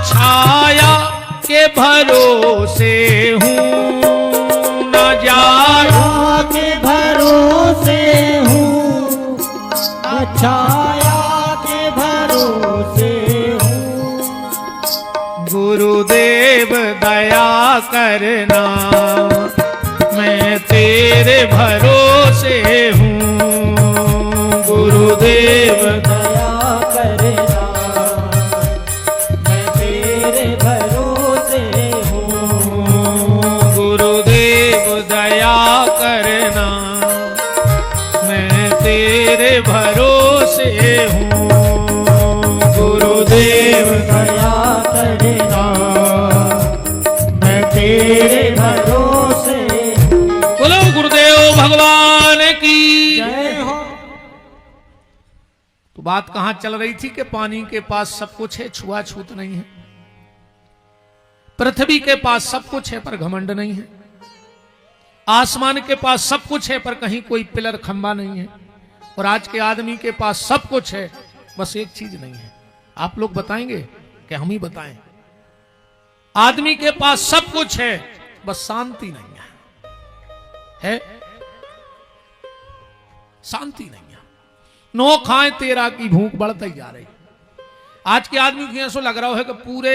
छाया के भरोसे हूँ, न जाया के भरोसे हूँ, छाया के भरोसे हूँ। गुरुदेव दया करना, मैं तेरे भरोसे हूँ। गुरुदेव दया करना, मैं तेरे भरोसे हूँ। गुरुदेव दया करना, मैं तेरे भरोसे हूँ। गुरुदेव दया करना, मैं तेरे भरोसे। बोलो गुरुदेव भगवान की जय हो। तो बात कहां चल रही थी कि पानी के पास सब कुछ है, छुआछूत नहीं है। पृथ्वी के पास सब कुछ है पर घमंड नहीं है। आसमान के पास सब कुछ है पर कहीं कोई पिलर खंबा नहीं है। और आज के आदमी के पास सब कुछ है, बस एक चीज नहीं है। आप लोग बताएंगे कि हम ही बताएं? आदमी के पास सब कुछ है, बस शांति नहीं है। शांति नहीं है। नो खाए तेरा की भूख बढ़ती जा रही। आज के आदमी को ऐसा लग रहा है कि पूरे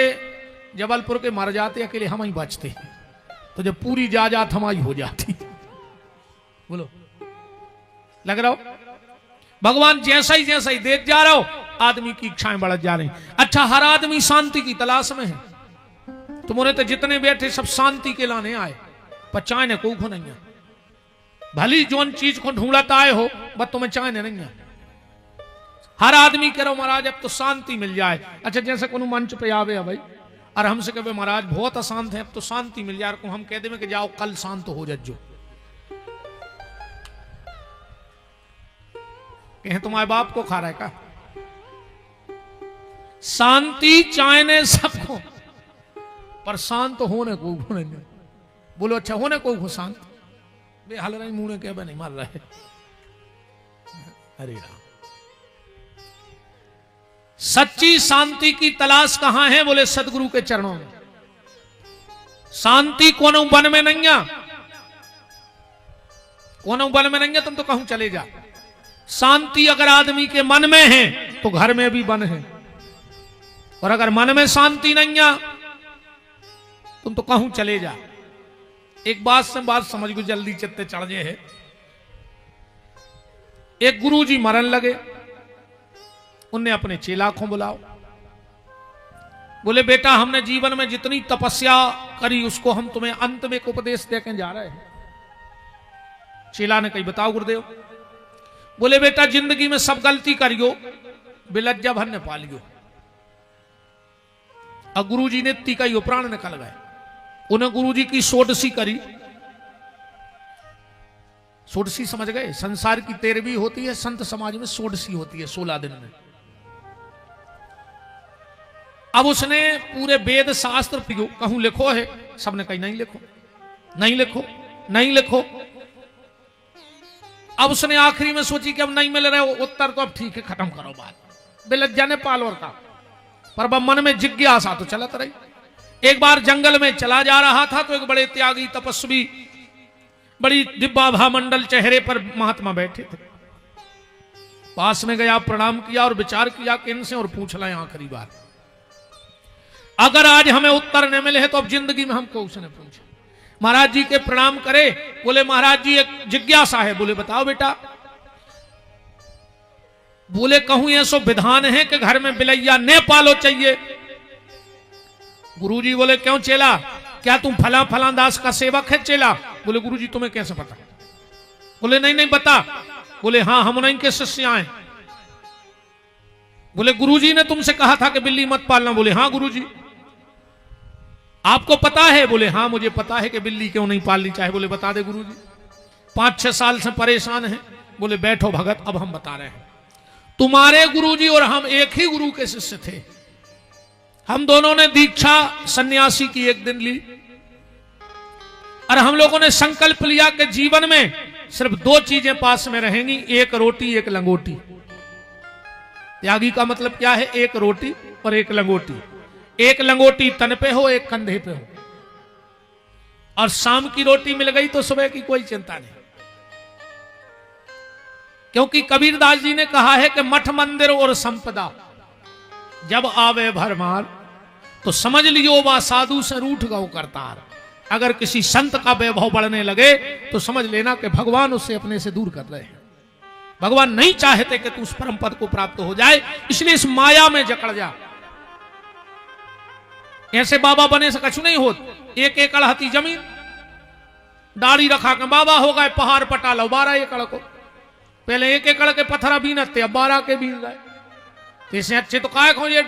जबलपुर के मर जाते अकेले हम ही बचते, तो जब पूरी जात हमारी हो जाती। बोलो, लग रहा हो भगवान जैसा ही देख जा रहा हो, आदमी की इच्छाएं बढ़ जा रही। अच्छा, हर आदमी शांति की तलाश में है। तुम्हारे तो जितने बैठे सब शांति के लाने आए, पर चाहने को नहीं है। भली जोन चीज को ढूंढता आए हो, बस तुम्हें चाहने नहीं है। हर आदमी कह रहा महाराज अब तो शांति मिल जाए। अच्छा, जैसे कोनो मंच पे आवे है भाई और हमसे कहे महाराज बहुत अशांत है, अब तो शांति मिल जाए। हम कह दे कि जाओ कल शांत हो जाओ। कहें तुम्हारे बाप को खा रहा है का? शांति चाहने सबको, पर शांत होने को नहीं। बोलो अच्छा, होने को शांत बेहाल नहीं, मुंह ने कह नहीं मार रहे। अरे राम, सच्ची शांति की तलाश कहां है? बोले सदगुरु के चरणों में। शांति कोनो वन में नहीं है, कोनो वन में नहीं है। तुम तो कहूं चले जा। शांति अगर आदमी के मन में है तो घर में भी वन है, और अगर मन में शांति नहीं है तुम तो कहूं चले जा। एक बात से बात समझ गो, जल्दी चित्ते चढ़ जे है। एक गुरुजी मरन लगे, उनने अपने चेला को बुलाओ। बोले बेटा, हमने जीवन में जितनी तपस्या करी उसको हम तुम्हें अंत में एक उपदेश देकर जा रहे हैं। चेला ने कही बताओ गुरुदेव। बोले बेटा, जिंदगी में सब गलती करियो, बेलज्जा भर ने पालियो। और गुरुजी ने ती कही, प्राण निकल गए। उन्हें गुरुजी की सोडसी करी। सोडसी समझ गए? संसार की 13वीं होती है, संत समाज में सोडसी होती है 16 दिन में। अब उसने पूरे वेद शास्त्र कहूं लिखो है, सबने कही नहीं लिखो, नहीं लिखो, नहीं लिखो। अब उसने आखिरी में सोची कि अब नहीं मिल रहे उत्तर, तो अब ठीक है खत्म करो बात। बेलज्जा ने पालवर का, पर मन में जिज्ञासा तो चलत रही। एक बार जंगल में चला जा रहा था तो एक बड़े त्यागी तपस्वी, बड़ी दिव्याभा मंडल चेहरे पर महात्मा बैठे थे। पास में गया, प्रणाम किया और विचार किया कि इनसे और पूछ लाए आखिरी बार, अगर आज हमें उत्तर न मिले तो अब जिंदगी में हमको उसने पूछा। महाराज जी के प्रणाम करे। बोले महाराज जी एक जिज्ञासा है। बोले बताओ बेटा। बोले कहूं ऐसो विधान है कि घर में बिलैया ने पालो चाहिए। गुरुजी बोले क्यों चेला, क्या तुम फला फला दास का सेवक है? चेला बोले गुरुजी तुम्हें कैसे पता? बोले नहीं नहीं बता। बोले हाँ, हम उन्हीं के शिष्य आए। बोले गुरुजी ने तुमसे कहा था कि बिल्ली मत पालना। बोले हाँ गुरुजी। आपको पता है? बोले हाँ मुझे पता है कि बिल्ली क्यों नहीं पालनी चाहिए। बोले बता दे गुरुजी। 5-6 साल से परेशान हैं। बोले बैठो भगत, अब हम बता रहे हैं। तुम्हारे गुरुजी और हम एक ही गुरु के शिष्य थे। हम दोनों ने दीक्षा सन्यासी की एक दिन ली और हम लोगों ने संकल्प लिया कि जीवन में सिर्फ 2 चीजें पास में रहेंगी, एक रोटी एक लंगोटी। त्यागी का मतलब क्या है? एक रोटी और एक लंगोटी। एक लंगोटी तन पे हो, एक कंधे पे हो, और शाम की रोटी मिल गई तो सुबह की कोई चिंता नहीं। क्योंकि कबीरदास जी ने कहा है कि मठ मंदिर और संपदा जब आवे भरमार, तो समझ लियो वा साधु से रूठ गौ करतार। अगर किसी संत का वैभव बढ़ने लगे तो समझ लेना कि भगवान उससे अपने से दूर कर रहे हैं। भगवान नहीं चाहते कि तू उस परम पद को प्राप्त हो जाए, इसलिए इस माया में जकड़ जा। ऐसे बाबा बने से कछु नहीं होत। एक एकड़ हती जमीन, दाढ़ी रखा के बाबा हो गए, पहाड़ पटा लो 12 एकड़ को। पहले 1 एकड़ के पत्थरा बीनते, अब 12 के बीन गए। तो इससे अच्छे तो काय खो ये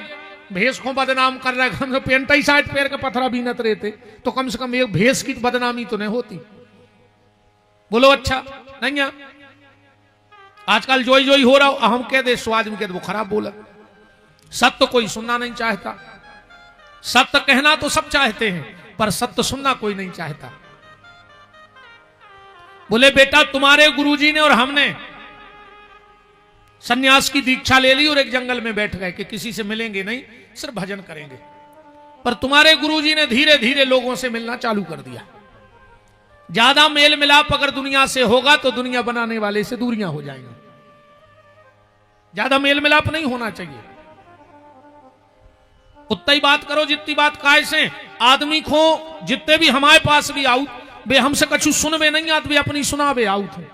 भेष को बदनाम कर रहे हैं। पेंट ही साइड पैर के पत्थरा बीनत रहते तो कम से कम एक भेष की बदनामी तो नहीं होती। बोलो अच्छा नहीं है। आजकल जोई जोई हो रहा हो, हम कह दे स्वाद में कह दे वो खराब बोला। सत्य कोई सुनना नहीं चाहता। सत्य कहना तो सब चाहते हैं, पर सत्य सुनना कोई नहीं चाहता। बोले बेटा तुम्हारे गुरुजी ने और हमने सन्यास की दीक्षा ले ली और एक जंगल में बैठ गए कि किसी से मिलेंगे नहीं, सिर्फ भजन करेंगे। पर तुम्हारे गुरुजी ने धीरे धीरे लोगों से मिलना चालू कर दिया। ज्यादा मेल मिलाप अगर दुनिया से होगा तो दुनिया बनाने वाले से दूरियां हो जाएंगी। ज्यादा मेल मिलाप नहीं होना चाहिए। उतना ही बात करो जितनी बात काय से। आदमी को जितने भी हमारे पास भी आउट वे हमसे कछु सुनवे नहीं आत, वे अपनी सुनावे आउट है।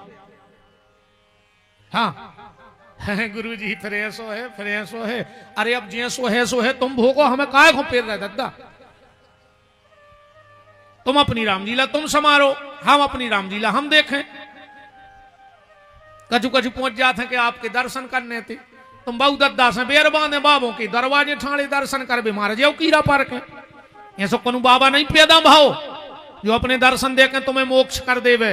हाँ गुरु जी फिर ऐसो है, फिर ऐसो है। अरे अब जैसो है सो है, तुम भोगो, हमें काय को पेर रहे दद्दा। तुम अपनी रामलीला तुम समारो, हम अपनी रामलीला हम देखें। कछु कछु पहुंच जाते कि आपके दर्शन करने थे, तुम बहु दद्दा से बेर बांधे बाबों के दरवाजे ठाणे दर्शन कर बे मार जाओ कीड़ा पार के। ऐसो कोनो बाबा नहीं पैदा भाव जो अपने दर्शन देके तुम्हें मोक्ष कर देवे।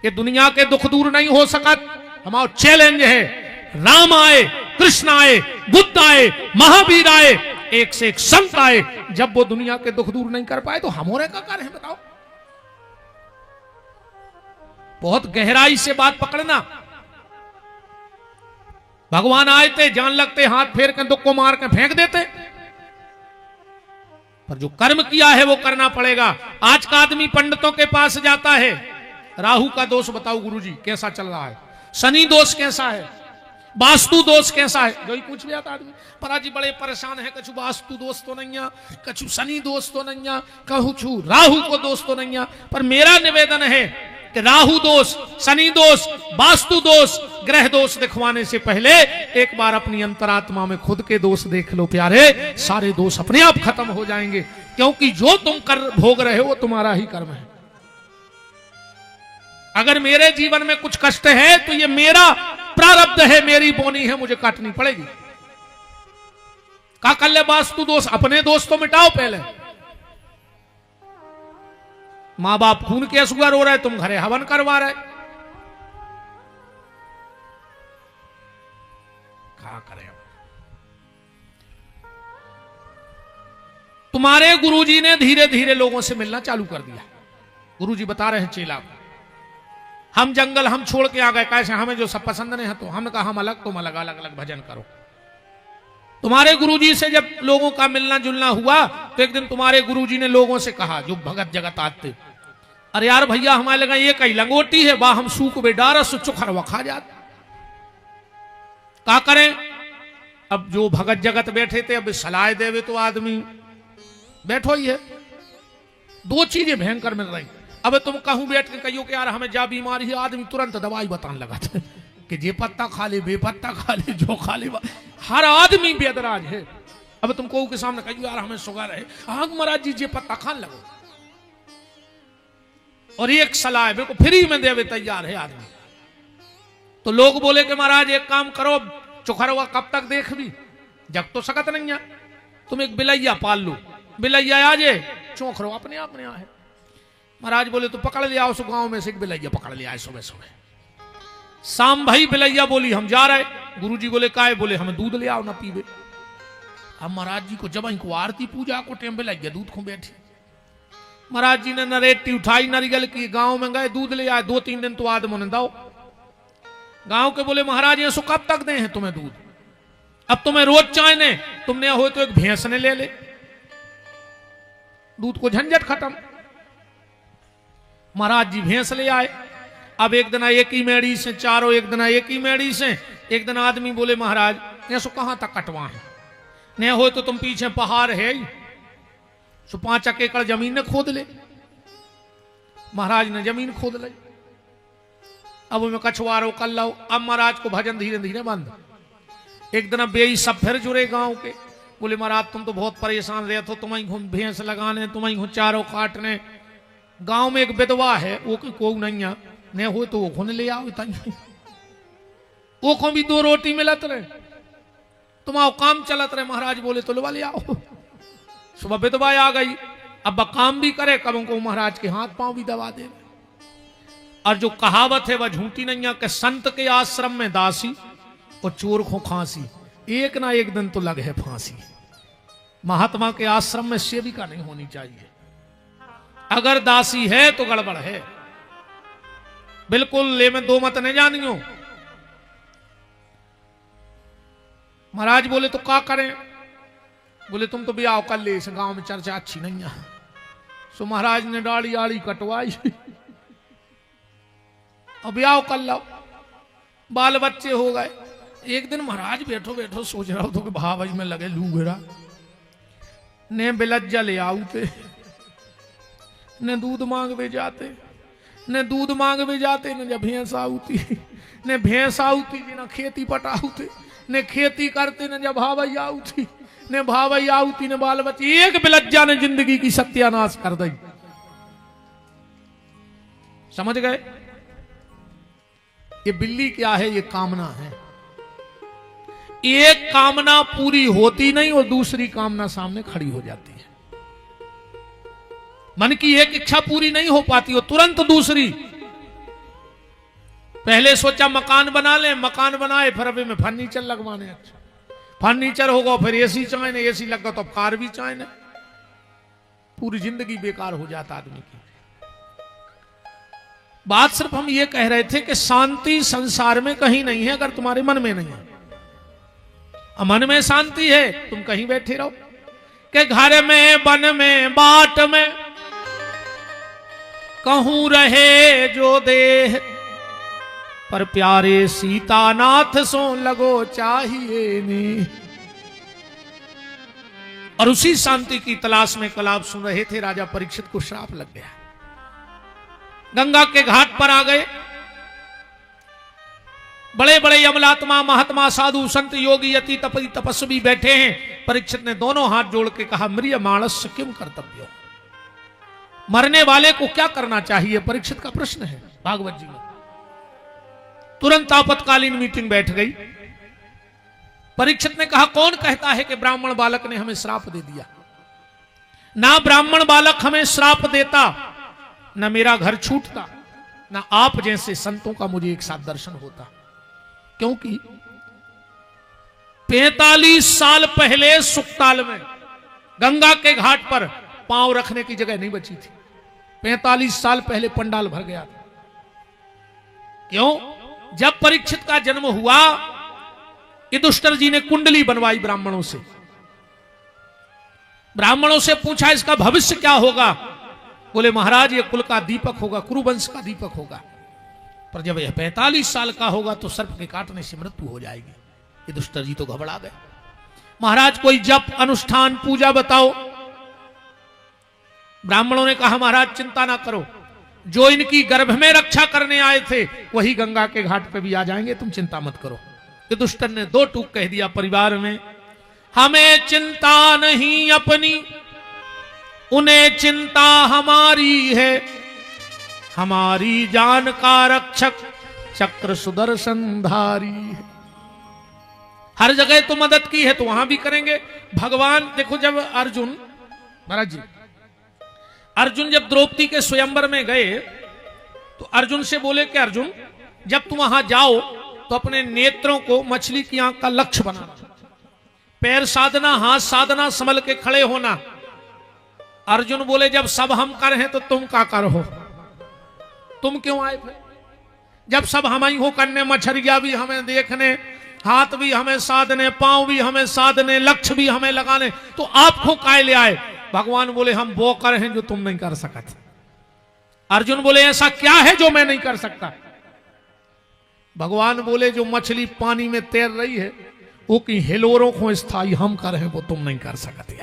ये दुनिया के दुख दूर नहीं हो सकत। हमारा चैलेंज है, राम आए, कृष्ण आए, बुद्ध आए, महावीर आए, एक से एक संत आए, जब वो दुनिया के दुख दूर नहीं कर पाए तो हमारे का कार्य है बताओ। बहुत गहराई से बात पकड़ना। भगवान आए थे, जान लगते हाथ फेर के दुख को मार के फेंक देते, पर जो कर्म किया है वो करना पड़ेगा। आज का आदमी पंडितों के पास जाता है, राहु का दोष बताओ गुरुजी कैसा चल रहा है, शनि दोष कैसा है, वास्तु दोष कैसा है, जो ही पूछ लिया था आदमी। पर आज बड़े परेशान है, कछु वास्तु दोष तो नहीं है, कछु शनि दोष तो नहीं है, कछु राहु को दोष तो नहीं है। पर मेरा निवेदन है कि राहु दोष, शनि दोष, वास्तु दोष, ग्रह दोष दिखवाने से पहले एक बार अपनी अंतरात्मा में खुद के दोष देख लो प्यारे। सारे दोष अपने आप खत्म हो जाएंगे, क्योंकि जो तुम कर भोग रहे हो वो तुम्हारा ही कर्म है। अगर मेरे जीवन में कुछ कष्ट है तो ये मेरा प्रारब्ध है, मेरी बोनी है, मुझे काटनी पड़ेगी। का कर ले वास्तु दोष, अपने दोष तो मिटाओ पहले। मां बाप खून के आंसू रो रहे, तुम घरे हवन करवा रहे, क्या करें। तुम्हारे गुरुजी ने धीरे धीरे लोगों से मिलना चालू कर दिया। गुरुजी बता रहे हैं चेला को, हम जंगल हम छोड़ के आ गए, कैसे हमें जो सब पसंद नहीं है, तो हमने कहा हम अलग, तुम अलग, अलग अलग भजन करो। तुम्हारे गुरुजी से जब लोगों का मिलना जुलना हुआ तो एक दिन तुम्हारे गुरुजी ने लोगों से कहा, जो भगत जगत आते, अरे यार भैया हमारे लगा ये कई लंगोटी है, वाह हम सूख बे डारस चुखरवा खा जाते, क्या करें। अब जो भगत जगत बैठे थे, अब सलाह देवे तो आदमी बैठो ही है। दो चीजें भयंकर मिल रही। अब तुम कहूं बैठ के कहियो कि यार हमें जा बीमारी है, आदमी तुरंत दवाई बताने लगा था कि जे पत्ता खा ले, बेपत्ता खा ले, जो खा ले, हर आदमी बेदराज है। अब तुम को के सामने कहियो यार हमें शुगर है, हाँ महाराज जी जे पत्ता खान लगो, और एक सलाह है बिल्कुल फ्री में देवे तैयार है आदमी। तो लोग बोले कि महाराज एक काम करो, चुखरवा कब तक देख भी, जग तो सकत नहीं है, तुम एक बिलैया पाल लो, बिलैया आ जाए चौखरो अपने आप में है। महाराज बोले तो पकड़ लिया उस गांव में से एक बिलैया पकड़ लिया है सुबह सुबह। शाम भाई बिलैया बोली हम जा रहे, गुरुजी बोले काहे, बोले हमें दूध ले आओ ना पीबे। अब महाराज जी को जब इनको आरती पूजा को टाइम बिलैया दूध को बैठी, महाराज जी ने नरेटी उठाई, नारियल की, गांव में गए, दूध ले आए। 2-3 दिन तो आदमों ने दो। गांव के बोले महाराज ये सो कब तक दे हैं तुम्हें दूध, अब तुम्हें रोज चाय ने, तुमने हो तो एक भैंस ने ले ले। दूध को झंझट खत्म। महाराज जी भैंस ले आए। अब एक दिन एक ही मेड़ी से चारों, एक दिन एक ही मेड़ी से। एक दिन आदमी बोले महाराज ऐसो कहां तक कटवा है, न हो तो तुम पीछे पहाड़ है सो 5 एकड़ जमीन ने खोद ले। महाराज ने जमीन खोद ली। अब मैं कछुआरो कर लो। अब महाराज को भजन धीरे धीरे बंद। एक दिन बेई सब फिर जुड़े गांव के। बोले महाराज तुम तो बहुत परेशान रहे थे, तुम्हें भैंस लगाने, तुम्हें चारों काटने। गांव में एक विधवा है, वो को नहीं है, न हो तो वो खुन ले आओ। वो को भी 2 रोटी मिलत रहे, तुम्हारा काम चलत रहे। महाराज बोले तो ले आओ। सुबह विधवा आ गई। अब काम भी करे, कब उनको महाराज के हाथ पांव भी दबा दे। और जो कहावत है वह झूठी नहीं है कि संत के आश्रम में दासी और चोर को फांसी, एक ना एक दिन तो लग है फांसी। महात्मा के आश्रम में सेविका नहीं होनी चाहिए। अगर दासी है तो गड़बड़ है, बिल्कुल ले में 2 मत नहीं जानियो। महाराज बोले तो क्या करें? बोले तुम तो ब्याह कर ले, इस गांव में चर्चा अच्छी नहीं है। सो महाराज ने डाड़ी आड़ी कटवाई और ब्याह कर लो। बाल बच्चे हो गए। एक दिन महाराज बैठो बैठो सोच रहा हो तो कि भाई में लगे लू घेरा ने बिलज्जा ले आउते, ने दूध मांग भी जाते, ने दूध मांग भी जाते, ने जब भैंस आउती, ने भैंस आउती जी ना खेती पटाउते, ने खेती करते, ने जब भाई आउती, ने भाई आउती, ने बाल बच्चे। एक बिलज्जा ने जिंदगी की सत्यानाश कर दी। समझ गए? ये बिल्ली क्या है? ये कामना है। एक कामना पूरी होती नहीं और दूसरी कामना सामने खड़ी हो जाती है। मन की एक इच्छा पूरी नहीं हो पाती और तुरंत दूसरी। पहले सोचा मकान बना ले, मकान बनाए, फिर अभी में फर्नीचर लगवाने। अच्छा फर्नीचर होगा, फिर एसी चाहे, एसी लगा तो अब कार भी चाहे। पूरी जिंदगी बेकार हो जाता आदमी की। बात सिर्फ हम ये कह रहे थे कि शांति संसार में कहीं नहीं है अगर तुम्हारे मन में नहीं है। मन में शांति है, तुम कहीं बैठे रहो कि घर में, वन में, बाट में, कहूं रहे जो देह, पर प्यारे सीतानाथ सो लगो चाहिए नी। और उसी शांति की तलाश में कल आप सुन रहे थे, राजा परीक्षित को श्राप लग गया। गंगा के घाट पर आ गए। बड़े बड़े अमलात्मा, महात्मा, साधु, संत, योगी, यति, तपी, तपस्वी बैठे हैं। परीक्षित ने दोनों हाथ जोड़ के कहा, मृय मानस किम कर्तव्य, मरने वाले को क्या करना चाहिए? परीक्षित का प्रश्न है भागवत जी में। तुरंत आपातकालीन मीटिंग बैठ गई। परीक्षित ने कहा, कौन कहता है कि ब्राह्मण बालक ने हमें श्राप दे दिया? ना ब्राह्मण बालक हमें श्राप देता, न मेरा घर छूटता, न आप जैसे संतों का मुझे एक साथ दर्शन होता। क्योंकि 45 साल पहले सुकताल में गंगा के घाट पर पांव रखने की जगह नहीं बची थी। 45 साल पहले पंडाल भर गया था। क्यों? जब परीक्षित का जन्म हुआ, युधिष्ठिर जी ने कुंडली बनवाई ब्राह्मणों से। ब्राह्मणों से पूछा इसका भविष्य क्या होगा? बोले महाराज ये कुल का दीपक होगा, कुरुवंश का दीपक होगा। पर जब यह 45 साल का होगा तो सर्प के काटने से मृत्यु हो जाएगी। युधिष्ठिर जी तो घबरा गए। महाराज कोई जप, अनुष्ठान, पूजा बताओ। ब्राह्मणों ने कहा महाराज चिंता ना करो, जो इनकी गर्भ में रक्षा करने आए थे वही गंगा के घाट पे भी आ जाएंगे, तुम चिंता मत करो। युधिष्ठिर ने 2 टूक कह दिया परिवार में, हमें चिंता नहीं अपनी, उन्हें चिंता हमारी है। हमारी जान का रक्षक चक्र सुदर्शनधारी है। हर जगह तो मदद की है तो वहां भी करेंगे। भगवान देखो, जब अर्जुन, महाराज जी, अर्जुन जब द्रौपदी के स्वयंवर में गए तो अर्जुन से बोले कि अर्जुन जब तुम वहां जाओ तो अपने नेत्रों को मछली की आंख का लक्ष्य बनाना, पैर साधना, हाथ साधना, संभल के खड़े होना। अर्जुन बोले जब सब हम कर हैं तो तुम क्या कर हो? तुम क्यों आए फिर? जब सब हम ही हो करने, मछरिया भी हमें देखने, हाथ भी हमें साधने, पांव भी हमें साधने, लक्ष्य भी हमें लगाने, तो आप क्यों काय ले आए? भगवान बोले हम वो कर हैं जो तुम नहीं कर सकते। अर्जुन बोले ऐसा क्या है जो मैं नहीं कर सकता? भगवान बोले जो मछली पानी में तैर रही है वो की हिलोरों को स्थायी हम कर हैं वो तुम नहीं कर सकते।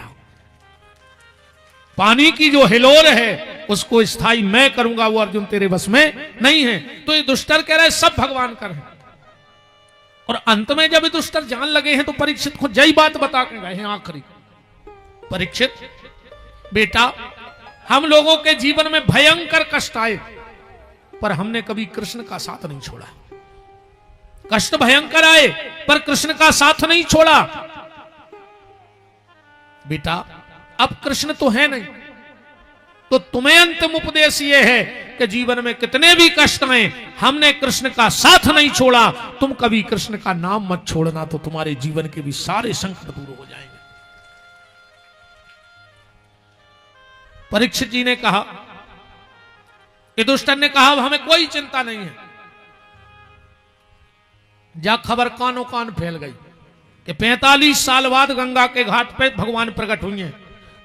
पानी की जो हिलोर है उसको स्थायी मैं करूंगा, वो अर्जुन तेरे बस में नहीं है। तो ये दुष्टर कह रहे सब भगवान कर हैं। और अंत में जब ये दुष्टर जान लगे हैं तो परीक्षित को जय बात बता के गए हैं आखिरी। परीक्षित बेटा, हम लोगों के जीवन में भयंकर कष्ट आए पर हमने कभी कृष्ण का साथ नहीं छोड़ा। कष्ट भयंकर आए पर कृष्ण का साथ नहीं छोड़ा। बेटा अब कृष्ण तो है नहीं, तो तुम्हें अंतिम उपदेश यह है कि जीवन में कितने भी कष्ट आए हमने कृष्ण का साथ नहीं छोड़ा। तुम कभी कृष्ण का नाम मत छोड़ना तो तुम्हारे जीवन के भी सारे संकट दूर हो जाएंगे। परीक्षित जी ने कहा, युधिष्ठिर ने कहा हमें कोई चिंता नहीं है। जा खबर कानों कान फैल गई कि 45 साल बाद गंगा के घाट पे भगवान प्रकट हुए हैं।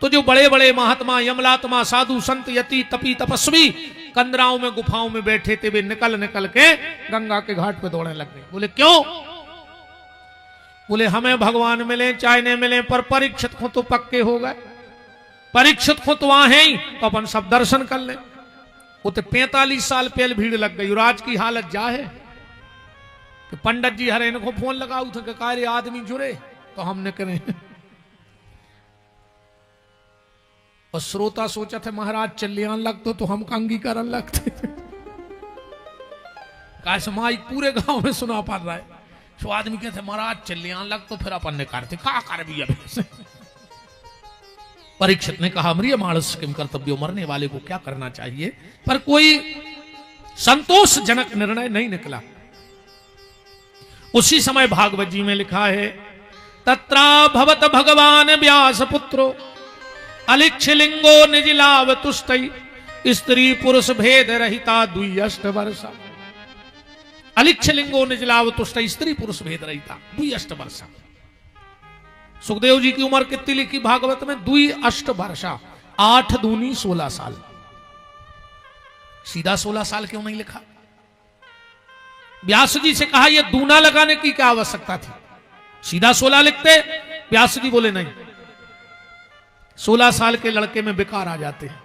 तो जो बड़े बड़े महात्मा, यमलात्मा, साधु, संत, यति, तपी, तपस्वी कंदराओं में गुफाओं में बैठे थे, वे निकल निकल के गंगा के घाट पे दौड़ने लग गए। बोले क्यों? बोले हमें भगवान मिले चाहे नहीं मिले पर परीक्षित को तो पक्के हो गए। परीक्षित को तो वहां है ही तो अपन सब दर्शन कर ले। वो तो 45 साल पहले भीड़ लग गई। राज की हालत जा है कि पंडित जी हरे इनको फोन लगाऊ थे कार्य आदमी जुड़े तो हमने करें। और श्रोता सोचा थे महाराज चल्यान लगते तो हम अंगीकरण लगते। कैसे माई पूरे गांव में सुना पड़ रहा है। तो आदमी कहते महाराज चल्यान लग तो फिर अपन ने करते का कर भी अभी। परीक्षित ने कहा मरिय मानस किम कर्तव्यो, मरने वाले को क्या करना चाहिए, पर कोई संतोषजनक निर्णय नहीं निकला। उसी समय भागवत जी में लिखा है तत्रा भवत भगवान व्यास पुत्रो अलिक्षलिंगो निजिलाव तुष्टि स्त्री पुरुष भेद रहिता द्विअष्ट वर्षा। अलिक्षलिंगो निजिलाव तुष्टि स्त्री पुरुष भेद रहिता द्विअष्ट वर्षा। सुखदेव जी की उम्र कितनी लिखी भागवत में? 2 वर्षा, 8 दूनी 16 साल। सीधा 16 साल क्यों नहीं लिखा? व्यास जी से कहा यह दूना लगाने की क्या आवश्यकता थी? सीधा 16 लिखते। व्यास जी बोले नहीं, 16 साल के लड़के में बेकार आ जाते हैं।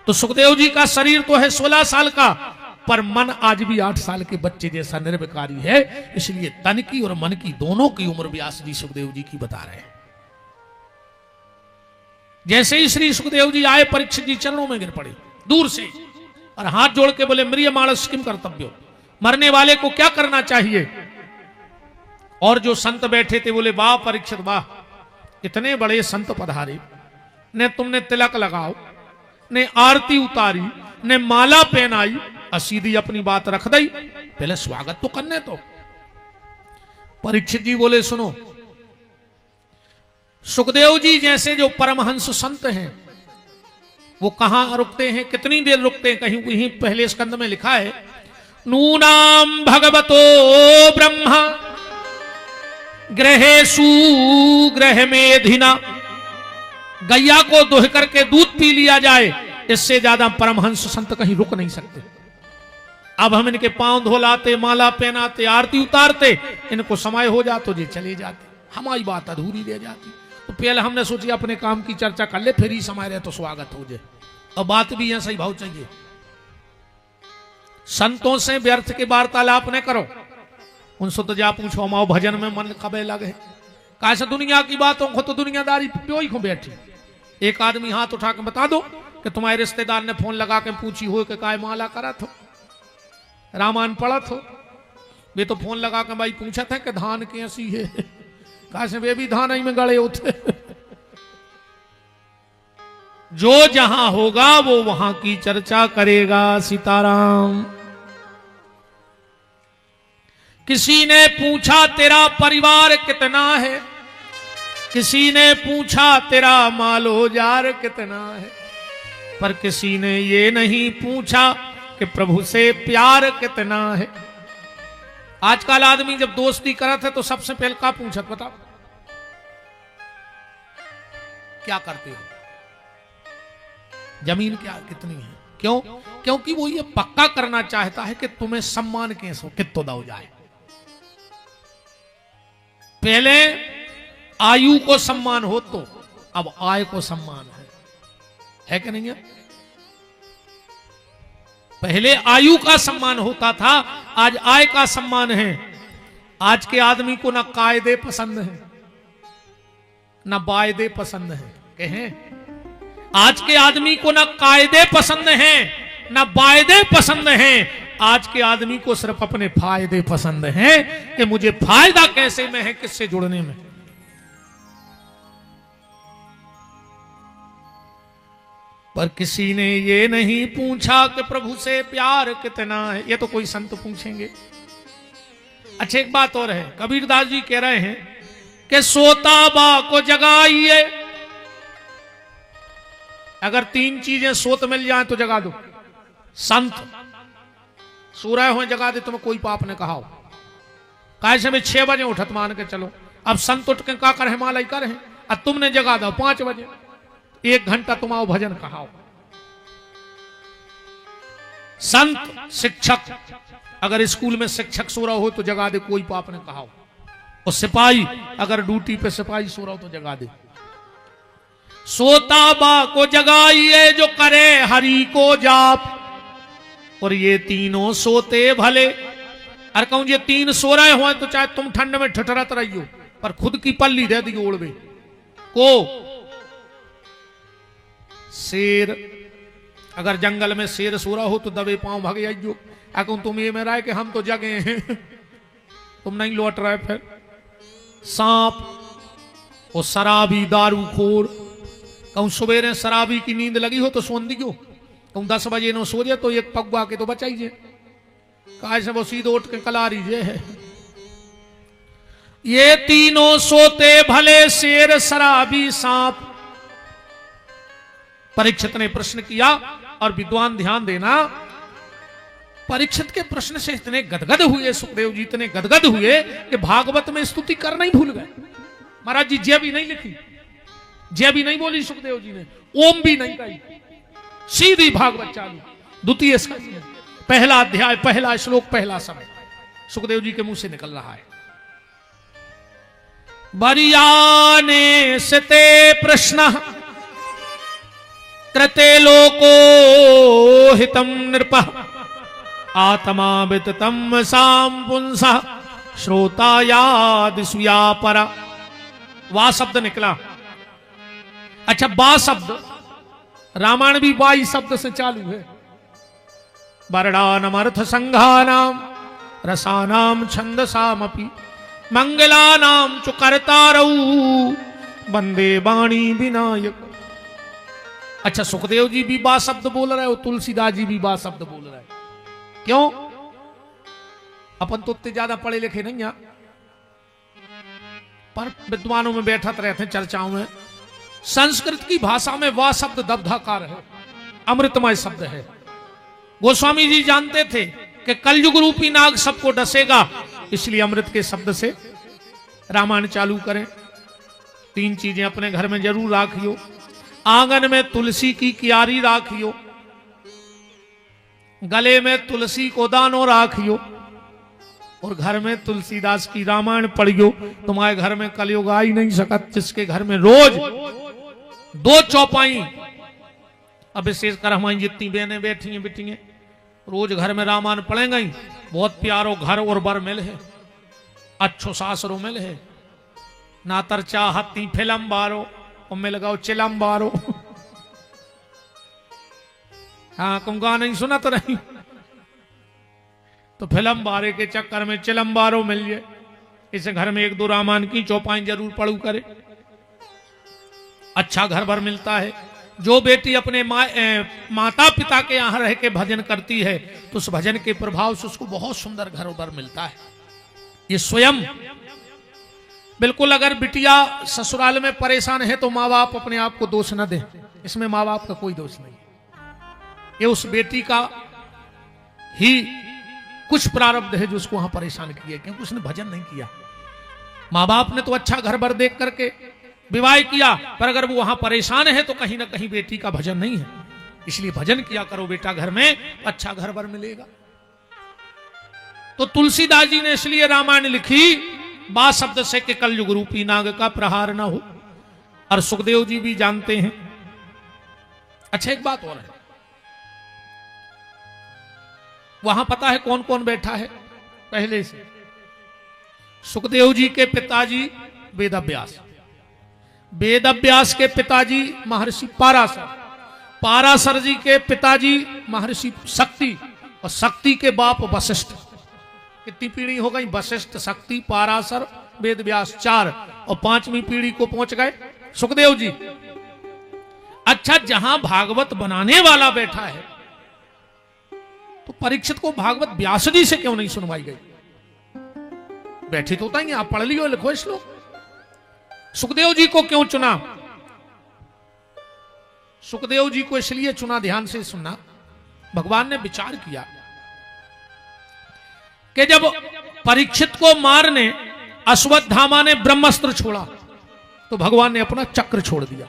तो सुखदेव जी का शरीर तो है 16 साल का पर मन आज भी 8 साल के बच्चे जैसा निर्विकारी है। इसलिए तन की और मन की दोनों की उम्र व्यास जी सुखदेव जी की बता रहे हैं। जैसे ही श्री सुखदेव जी आए परीक्षित जी चरणों में गिर पड़े दूर से और हाथ जोड़ के बोले मरिय मानस किम कर्तव्यो, मरने वाले को क्या करना चाहिए। और जो संत बैठे थे बोले वाह परीक्षित वाह, इतने बड़े संत पधारे, ने तुमने तिलक लगाओ, ने आरती उतारी, ने माला पहनाई और सीधी अपनी बात रख दी। पहले स्वागत तो करने तो। परीक्षित जी बोले सुनो, सुखदेव जी जैसे जो परमहंस संत हैं वो कहां रुकते हैं, कितनी देर रुकते हैं? कहीं कहीं पहले स्कंद में लिखा है नूनाम भगवतो ब्रह्मा ग्रहेषु ग्रह मेधिना। गैया को दोह करके दूध पी लिया जाए, इससे ज्यादा परमहंस संत कहीं रुक नहीं सकते। अब हम इनके पांव धोलाते, माला पहनाते, आरती उतारते, इनको समय हो जाता तो ये चले जाते, हमारी बात अधूरी रह जाती। तो पहले हमने सोची अपने काम की चर्चा कर ले, फिर ही समय रहे तो स्वागत हो जाए। और बात भी यहां सही भाव चाहिए। संतों से व्यर्थ के वार्तालाप न करो, उनसे तो जा पूछो हमाओ भजन में मन कबे लगे। कैसे दुनिया की बातों को तो दुनियादारी प्योई को बैठी। एक आदमी हाथ उठा के बता दो कि तुम्हारे रिश्तेदार ने फोन लगा के पूछी हो कि काय माला करा थो, रामायण पढ़ा थो। वे तो फोन लगा के भाई पूछा था कि धान कैसी है, कैसे वे भी धान ही में गड़े होते। जो जहां होगा वो वहां की चर्चा करेगा। सीताराम। किसी ने पूछा तेरा परिवार कितना है, किसी ने पूछा तेरा मालो जार कितना है, पर किसी ने ये नहीं पूछा कि प्रभु से प्यार कितना है। आजकल आदमी जब दोस्ती करत है तो सबसे पहले का पूछत बताओ? क्या करते हो, जमीन क्या कितनी है। क्यों? क्योंकि वो ये पक्का करना चाहता है कि तुम्हें सम्मान कैसे कितो दाव जाए। पहले आयु को सम्मान हो तो अब आय को सम्मान है कि नहीं है? पहले आयु का सम्मान होता था, आज आय का सम्मान है। आज के आदमी को ना कायदे पसंद है ना वायदे पसंद है। कहें आज के आदमी को ना कायदे पसंद है ना वायदे पसंद हैं। आज के आदमी को सिर्फ अपने फायदे पसंद हैं कि मुझे फायदा कैसे में है, किससे जुड़ने में। पर किसी ने ये नहीं पूछा कि प्रभु से प्यार कितना है। ये तो कोई संत पूछेंगे। अच्छा, एक बात और है, कबीरदास जी कह रहे हैं कि सोता बा को जगाइए। अगर तीन चीजें सोत मिल जाए तो जगा दो। संत सो रहे हो जगा दे, तुम्हें कोई पाप ने कहा हो। कैसे में 6 बजे उठत मान के चलो, अब संत उठ के का करे, मालाई करे, अब तुमने जगा दो 5 बजे, 1 घंटा तुम आओ भजन कहाओ। संत शिक्षक, अगर स्कूल में शिक्षक सो रहा हो तो जगा दे, कोई पाप ने कहा हो। और सिपाही, अगर ड्यूटी पे सिपाही सो रहा हो तो जगा दे। सोता बा को जगाइए जो करे हरि को जाप, और ये तीनों सोते भले। अरे कहूं ये 3 सो रहे हो तो चाहे तुम ठंड में ठठरत रहियो, पर खुद की पल्ली दे दी ओढ़वे को। शेर, अगर जंगल में शेर सो रहा हो तो दबे पांव भाग जाइयो। कहूं तुम ये मेरा है कि हम तो जगे हैं, तुम नहीं लौट रहे। फिर सांप और शराबी दारूखोर, कहूं सवेरे शराबी की नींद लगी हो तो सोन दियो। कहूं 10 बजे नो सो जाए तो एक पगुआ के तो बचाइए, काय से वो सीधे उठ के कला रहीजे है। ये तीनों सोते भले, शेर शराबी सांप। परीक्षित ने प्रश्न किया, और विद्वान ध्यान देना, परीक्षित के प्रश्न से इतने गदगद हुए सुखदेव जी, इतने गदगद हुए कि भागवत में स्तुति करना ही भूल गए। महाराज जी जय भी नहीं लिखी, जय भी नहीं बोली सुखदेव जी ने, ओम भी नहीं कही, सीधी भागवत चालू। द्वितीय स्कंद, पहला अध्याय, पहला श्लोक, पहला समय सुखदेव जी के मुंह से निकल रहा है। बरियाने सते प्रश्न कृते लोको हितम नृप, आत्मा विततम साम पुंसा श्रोता याद सुया परा। वा शब्द निकला। अच्छा, बा शब्द, रामायण भी बाई शब्द से चालू है। वर्णानाम अर्थ संघानाम रसानाम छंदसामपि मंगलानाम च कर्तारौ वंदे वाणी विनायक। अच्छा, सुखदेव जी भी बा शब्द बोल रहे हो, तुलसीदास जी भी बा शब्द बोल रहे हैं। क्यों? अपन तो उतने ज्यादा पढ़े लिखे नहीं हैं, पर विद्वानों में बैठत रहते हैं, चर्चाओं में। संस्कृत की भाषा में वाह शब्द दब्धाकार है, अमृतमय शब्द है। गोस्वामी जी जानते थे कि कलयुग रूपी नाग सबको डसेगा, इसलिए अमृत के शब्द से रामायण चालू करें। 3 चीजें अपने घर में जरूर राखियो। आंगन में तुलसी की क्यारी राखियो, गले में तुलसी को दानो राखियो, और घर में तुलसीदास की रामायण पढ़ियो। तुम्हारे घर में कलयुग आ ही नहीं सकत जिसके घर में रोज 2 चौपाई, अब विशेषकर हमारी जितनी बहनें बैठी हैं बेटी हैं, रोज घर में रामायण पढ़ेंगे ही। बहुत प्यारो घर और बर मिल है, अच्छो सासरो मिल है, ना तर चाहती फिल्म बारो और मिल गाओ चिलम बारो। हाँ, तुम गा नहीं सुना तो नहीं, तो फिल्म बारे के चक्कर में चिलम बारो मिल जाए। इस घर में 1-2 रामायण की चौपाई जरूर पढ़ू करे, अच्छा घर भर मिलता है। जो बेटी अपने माता पिता के यहां रह के भजन करती है तो उस भजन के प्रभाव से उसको बहुत सुंदर घर भर मिलता है। ये स्वयं बिल्कुल, अगर बिटिया ससुराल में परेशान है तो माँ बाप अपने आप को दोष न दें, इसमें माँ बाप का कोई दोष नहीं। ये उस बेटी का ही कुछ प्रारब्ध है जो उसको वहां परेशान किया, क्योंकि उसने भजन नहीं किया। माँ बाप ने तो अच्छा घर भर देख करके विवाह किया, पर अगर वो वहां परेशान है तो कहीं ना कहीं बेटी का भजन नहीं है, इसलिए भजन किया करो बेटा घर में, अच्छा घर बर मिलेगा। तो तुलसीदास जी ने इसलिए रामायण लिखी, बा शब्द से कि कलयुग रूपी नाग का प्रहार ना हो, और सुखदेव जी भी जानते हैं। अच्छा एक बात और है, वहां पता है कौन कौन बैठा है पहले से? सुखदेव जी के पिताजी वेदव्यास, वेदव्यास के पिताजी महर्षि पाराशर, पाराशर जी के पिताजी महर्षि शक्ति, और शक्ति के बाप वशिष्ठ। कितनी पीढ़ी हो गई? वशिष्ठ, शक्ति, पाराशर, वेदव्यास, 4, और 5वीं पीढ़ी को पहुंच गए सुखदेव जी। अच्छा, जहां भागवत बनाने वाला बैठा है तो परीक्षित को भागवत व्यास जी से क्यों नहीं सुनवाई गई? बैठे तो होता ही, आप पढ़ लियो, लिखो श्लोक। सुखदेव जी को क्यों चुना? सुखदेव जी को इसलिए चुना, ध्यान से सुनना, भगवान ने विचार किया कि जब परीक्षित को मारने अश्वत्थामा ने ब्रह्मास्त्र छोड़ा तो भगवान ने अपना चक्र छोड़ दिया।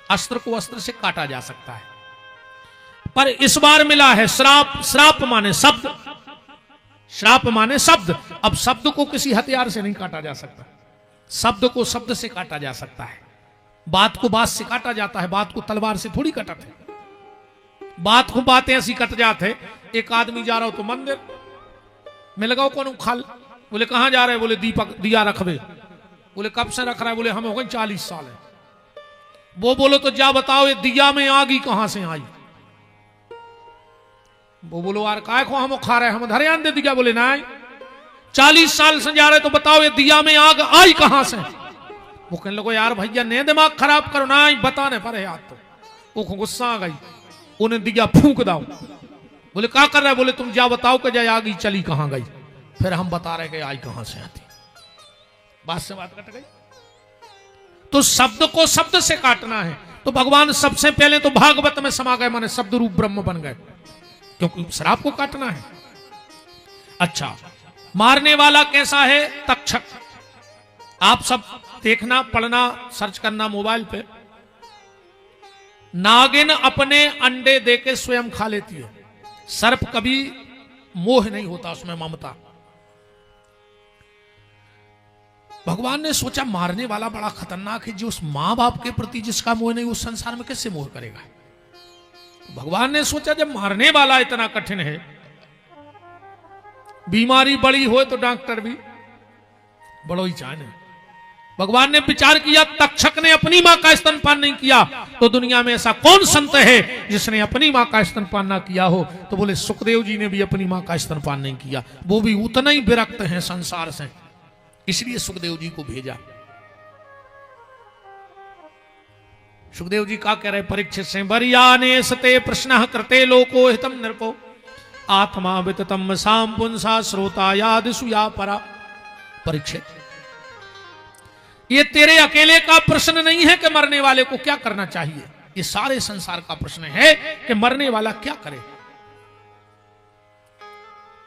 अस्त्र को अस्त्र से काटा जा सकता है, पर इस बार मिला है श्राप। श्राप माने शब्द, श्राप माने शब्द। अब शब्द को किसी हथियार से नहीं काटा जा सकता, शब्द को शब्द से काटा जा सकता है। बात को बात से काटा जाता है, बात को तलवार से थोड़ी कटते। बात को बातें ऐसी कट जाते। एक आदमी जा रहा हो तो मंदिर में लगाओ कौन खाल, बोले कहां जा रहे? बोले दीपक दिया रखबे। बोले कब से रख रहा है? बोले हमें हो गए 40 साल है। वो बोलो तो जा बताओ ये दिया में आग ही कहां से आई? वो बोलो यार काय को हम खा रहे हैं, हम धरियान दे दिया। बोले नहीं, 40 साल से जा रहे तो बताओ ये दिया में आग आई कहां से? वो कहने लगो यार भैया ने दिमाग खराब करो ना, बताने पर याद तो। वो गुस्सा आ गई, उन्हें दिया फूंक दाओ। बोले क्या कर रहा है? बोले तुम जा बताओ कि जाए आग चली कहां गई, फिर हम बता रहे कि आई कहां से आती। बात से बात कट गई। तो शब्द को शब्द से काटना है, तो भगवान सबसे पहले तो भागवत में समा गए, माने शब्द रूप ब्रह्म बन गए, क्योंकि श्राप को काटना है। अच्छा, मारने वाला कैसा है? तक्षक। आप सब देखना, पढ़ना, सर्च करना मोबाइल पे। नागिन अपने अंडे देके स्वयं खा लेती है। सर्प कभी मोह नहीं होता, उसमें ममता। भगवान ने सोचा मारने वाला बड़ा खतरनाक है, जो उस मां बाप के प्रति जिसका मोह नहीं, उस संसार में कैसे मोह करेगा? भगवान ने सोचा जब मारने वाला इतना कठिन है, बीमारी बड़ी हो तो डॉक्टर भी बड़ो ही जाने। भगवान ने विचार किया, तक्षक ने अपनी मां का स्तनपान नहीं किया, तो दुनिया में ऐसा कौन संत है जिसने अपनी मां का स्तनपान ना किया हो? तो बोले सुखदेव जी ने भी अपनी मां का स्तनपान नहीं किया, वो भी उतना ही विरक्त हैं संसार से, इसलिए सुखदेव जी को भेजा। सुखदेव जी क्या कह रहे परीक्षित से? बरियाने सते प्रश्न करते लोको हितम नृपो आत्मा विततम साम पुंसा श्रोता याद सुया परा। परीक्षित, ये तेरे अकेले का प्रश्न नहीं है कि मरने वाले को क्या करना चाहिए, ये सारे संसार का प्रश्न है कि मरने वाला क्या करे।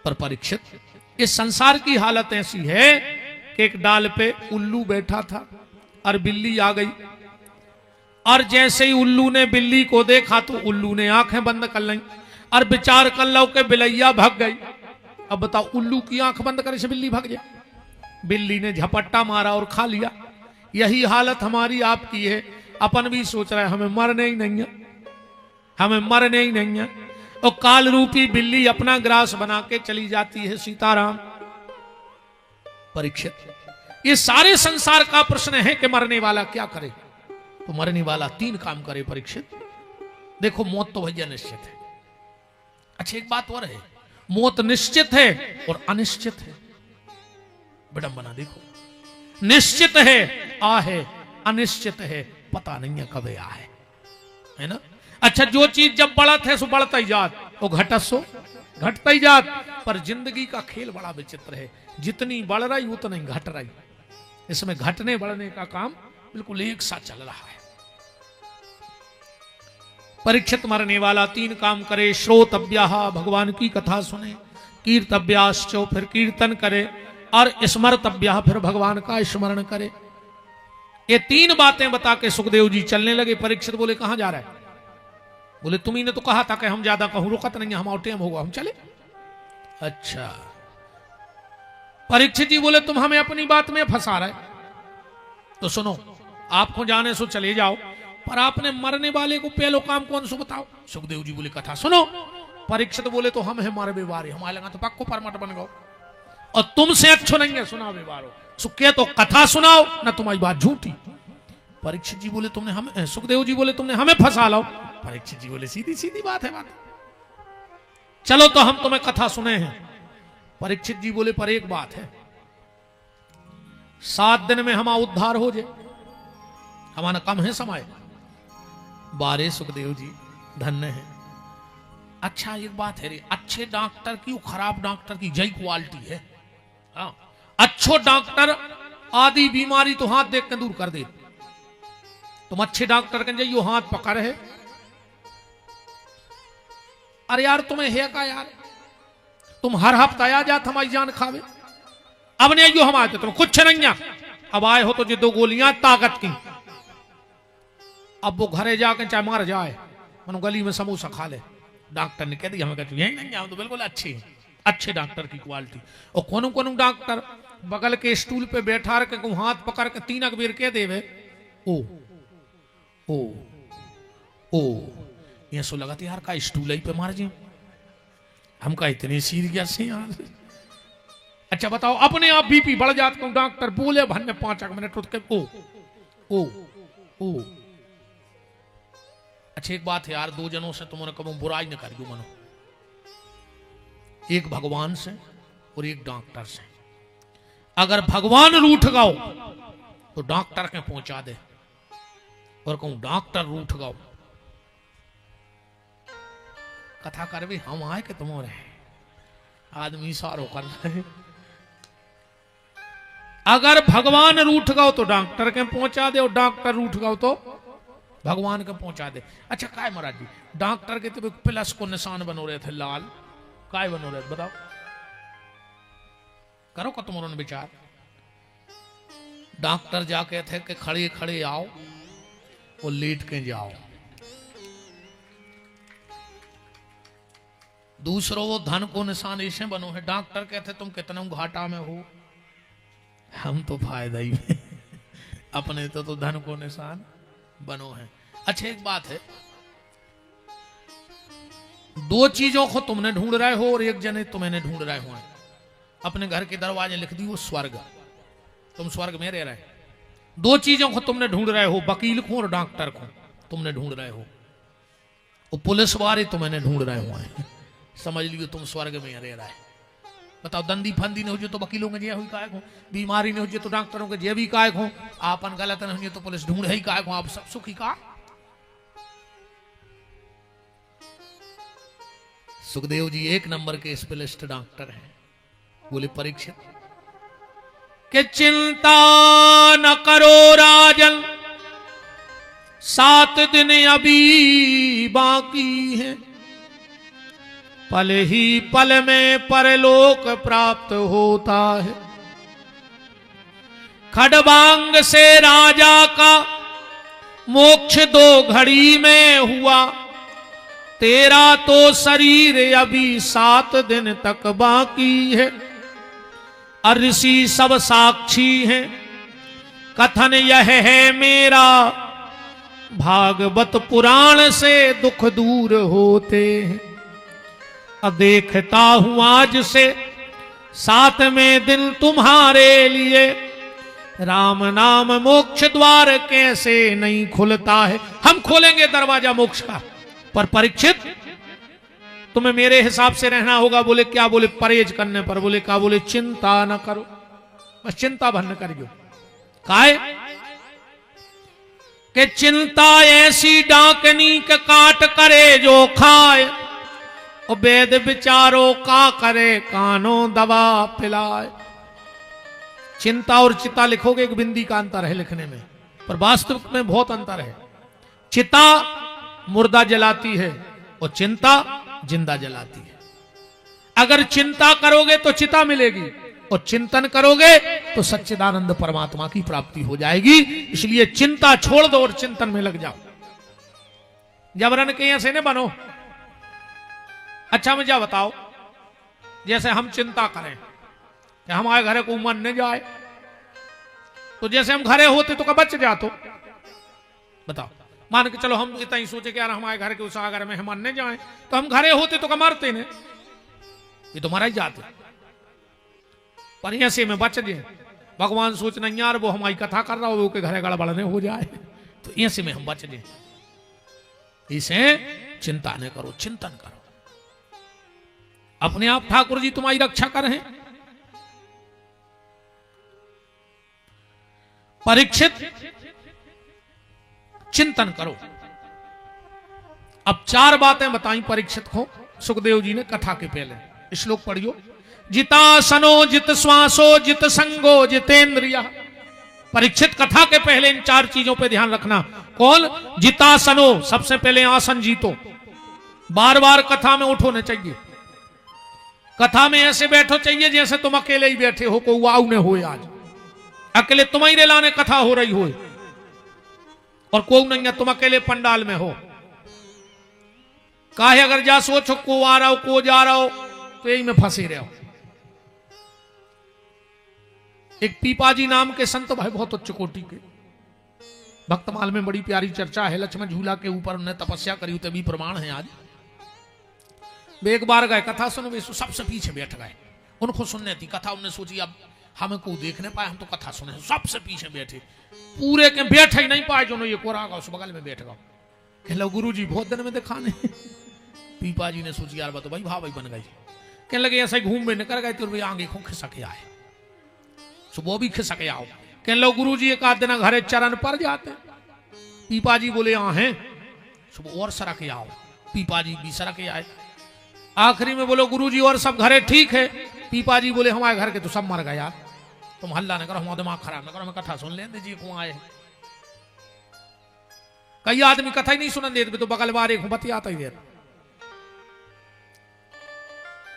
पर परीक्षित, इस संसार की हालत ऐसी है कि एक डाल पे उल्लू बैठा था और बिल्ली आ गई, और जैसे ही उल्लू ने बिल्ली को देखा तो उल्लू ने आंखें बंद कर ली और विचार कर लो कि बिलैया भाग गई। अब बताओ, उल्लू की आंख बंद करे से बिल्ली भाग जाए? बिल्ली ने झपट्टा मारा और खा लिया। यही हालत हमारी आपकी है। अपन भी सोच रहे हैं हमें मरने ही नहीं है, हमें मरने ही नहीं है, और काल रूपी बिल्ली अपना ग्रास बना के चली जाती है। सीताराम। परीक्षित, ये सारे संसार का प्रश्न है कि मरने वाला क्या करे? तो मरने वाला 3 काम करे परीक्षित। देखो, मौत तो भैया निश्चित है। अच्छा, एक बात और है, मौत निश्चित है और अनिश्चित है। विडंबना देखो, निश्चित है आ है, अनिश्चित है पता नहीं है कब आ है ना। अच्छा, जो चीज जब बढ़त है सो बढ़ता ही जात, वो घटत सो घटता ही जात। पर जिंदगी का खेल बड़ा विचित्र है, जितनी बढ़ रही उतनी घट रही। इसमें घटने बढ़ने का काम बिल्कुल एक साथ चल रहा है। परीक्षित, मरने वाला 3 काम करे। श्रोतव्या, भगवान की कथा सुने। कीर्तव्याश्चो, फिर कीर्तन करे। और स्मर्तव्या, फिर भगवान का स्मरण करे। ये तीन बातें बता के सुखदेव जी चलने लगे। परीक्षित बोले कहां जा रहा है? बोले तुम्ही ने तो कहा था कि हम ज्यादा कहूं रुकत नहीं, हम टाइम होगा, हम चले। अच्छा। परीक्षित जी बोले तुम हमें अपनी बात में फंसा रहे, तो सुनो, आपको जाने सो चले जाओ, पर आपने मरने वाले को पहलो काम कौन सो बताओ। सुखदेव जी बोले कथा सुनो। परीक्षित बोले तो हम है मारे बेवारे, हमारे लगा तो पक्को परमट बन गो, और तुमसे अच्छो नहीं है सुना बेवारो। सुखे तो कथा सुनाओ ना तुम्हारी बात झूठी। परीक्षित जी बोले तुमने हमें, सुखदेव जी बोले तुमने हमें फंसा लो। परीक्षित जी बोले सीधी सीधी बात है, बात चलो तो हम तुम्हें कथा सुने हैं। परीक्षित जी बोले पर एक बात है, 7 दिन में हमारा उद्धार हो जाए, हमारा कम है समय। बारे सुखदेव जी धन्य है। अच्छा एक बात है रे, अच्छे डॉक्टर की खराब डॉक्टर की जय क्वालिटी है। हाँ, अच्छो डॉक्टर आदि बीमारी तो हाथ देख के दूर कर दे। तुम अच्छे डॉक्टर के जाइयो हाथ पकड़ है। अरे यार तुम्हें है का यार, तुम हर हफ्ता आ जात हमारी जान खावे। अब नहीं आइयो हम आते तुम कुछ नहीं, अब आए हो तो जो 2 गोलियां ताकत की। अब वो घरे जाके चाहे मार जाए, मनो गली में समोसा खा ले। डॉक्टर ने कह दिया, हमें कहते यही नहीं, हम तो बिल्कुल अच्छे डॉक्टर की क्वालिटी। और कोनो डॉक्टर बगल के स्टूल पे बैठा के हाथ पकड़ के 3 बेर कह देवे ओ ओ ओ, ये सो लगा यार का स्टूल ही पे मार जी, हम का इतने सीरियस हैं यार। अच्छा बताओ, अपने आप बीपी बढ़ जाता हूं, डॉक्टर बोले भन्ने 5 मिनट उठ के ओ ओ ओ। अच्छा एक बात है यार, 2 जनों से तुमने कभी बुराई न करियो मनो, एक भगवान से और एक डॉक्टर से। अगर भगवान रूठ गाओ तो डॉक्टर के पहुंचा दे, और कहूं डॉक्टर रूठ गाओ कथा कर भी हम आए कि तुम और आदमी सारो कर रहे। अगर भगवान रूठ गाओ तो डॉक्टर के पहुंचा दे, और डॉक्टर रूठ गाओ तो भगवान के पहुंचा दे। अच्छा काय महाराज जी, डॉक्टर के तो प्लस को निशान बनो रहे थे लाल, काय बनो रहे थे बताओ, करो का तुम उन्होंने विचार। डॉक्टर जाके थे कि खड़े खड़े आओ और लेट के जाओ। दूसरो वो धन को निशान ऐसे बनो है। डॉक्टर कहते तुम कितना घाटा में हो, हम तो फायदा ही में अपने तो धन को निशान बनो है। अच्छा एक बात है, 2 चीजों को तुमने ढूंढ रहे हो और एक जने तुम्हें ढूंढ रहे हो। अपने घर के दरवाजे लिख दी वो स्वर्ग, तुम स्वर्ग में रह रहे। 2 चीजों को तुमने ढूंढ रहे हो, वकील को और डॉक्टर को तुमने ढूंढ रहे हो, और पुलिस वाले तुम्हें ढूंढ रहे हो। समझ लियो तुम स्वर्ग में रह रहे। बताओ दंदी फंदी नहीं हो जो तो वकीलों के जे हुई कायक हो, बीमारी नहीं हो जो तो डॉक्टरों के जे भी कायक हो, आपन गलत नहीं हो तो पुलिस ढूंढ ही कायक हो, आप सब सुखी का। सुखदेव जी 1 नंबर के स्पेशलिस्ट डॉक्टर हैं। बोले परीक्षित कि चिंता न करो राजन, 7 दिन अभी बाकी है, पल ही पल में परलोक प्राप्त होता है। खडबांग से राजा का मोक्ष 2 घड़ी में हुआ, तेरा तो शरीर अभी 7 दिन तक बाकी है। ऋषि सब साक्षी हैं, कथन यह है मेरा, भागवत पुराण से दुख दूर होते हैं। अब देखता हूं आज से 7वें दिन तुम्हारे लिए, राम नाम मोक्ष द्वार कैसे नहीं खुलता है। हम खोलेंगे दरवाजा मोक्ष का, पर परीक्षित तुम्हें मेरे हिसाब से रहना होगा। बोले क्या? बोले परहेज करने पर। बोले क्या? बोले चिंता न करो, बस चिंता भर न करियो। काहे कि चिंता ऐसी डाकनी के काट करे जो खाए, और वेद विचारो का करे कानो दवा पिलाए। चिंता और चिता लिखोगे एक बिंदी का अंतर है लिखने में, पर वास्तविक में बहुत अंतर है। चिता मुर्दा जलाती है और चिंता जिंदा जलाती है। अगर चिंता करोगे तो चिता मिलेगी, और चिंतन करोगे तो सच्चिदानंद परमात्मा की प्राप्ति हो जाएगी। इसलिए चिंता छोड़ दो और चिंतन में लग जाओ। जबरन के ऐसे न बनो। अच्छा मुझे बताओ, जैसे हम चिंता करें कि हमारे घरे को मन न जाए, तो जैसे हम घरे होते तो कब बच जातो? बताओ, मान के चलो हम इतना ही सोचे कि यार हमारे घर के उस अगर मेहमान न जाए, तो हम घरे होते तो कब मरते ने, ये तो मरा ही जाते। पर ऐसे में बच जाए, भगवान सोचना यार वो हमारी कथा कर रहा हो, वो के घरे गड़बड़ न हो जाए, तो ऐसे में हम बच जाए। इसे चिंता न करो, चिंतन करो। अपने आप ठाकुर जी तुम्हारी रक्षा कर रहे हैं। परीक्षित चिंतन करो। अब 4 बातें बताई परीक्षित को सुखदेव जी ने कथा के पहले। श्लोक पढ़ियो। जितासनो जित श्वासो जित संगो जितेंद्रिय। परीक्षित कथा के पहले इन 4 चीजों पे ध्यान रखना। कौन? जितासनो, सबसे पहले आसन जीतो। बार बार कथा में उठो न चाहिए। कथा में ऐसे बैठो चाहिए जैसे तुम अकेले ही बैठे हो, कोई वाव ने हो। आज अकेले तुम्हारी लाने कथा हो रही हो और कोई नहीं है, तुम अकेले पंडाल में हो। काहे अगर जा सोचो को आ रहा हो को जा रहा हो, तो यही में फंसे रहो। एक पीपाजी नाम के संत भाई, बहुत उच्च कोटि के, भक्तमाल में बड़ी प्यारी चर्चा है। लक्ष्मण झूला के ऊपर उन्होंने तपस्या करी, तभी प्रमाण है। आज वे एक बार गए कथा सुनो, वे सबसे पीछे बैठ गए। उनको सुनने थी कथा, उन्होंने सोची अब हमें को देखने पाए, हम तो कथा सुने। सबसे पीछे बैठे, पूरे के बैठे ही नहीं पाए। जो ये कोरा गया उस बगल में बैठ गया। कह लो गुरु जी बहुत दिन में दिखाने। पीपा जी ने सोची यार तो भाई भाई बन गई। कहने लगे ऐसा घूम में निकल गए तो आगे खो खिसके आए, सुबह भी खिसके आओ। कहने लो गुरु जी एक आध दिन घरे चरण पर जाते। पीपा जी बोले यहाँ हैं, सुबह और सड़क आओ। पीपा जी भी सड़क आए। आखिरी में बोलो गुरु जी और सब घरे ठीक है? पीपा जी बोले हमारे घर के तो सब मर गए यार, तुम हल्ला न करो, हमारा दिमाग खराब न करो, हमें कथा सुन लें दीजिए कौन आए। कई आदमी कथा ही नहीं सुन देते, तो बगल बार एक बतियाता ही देर।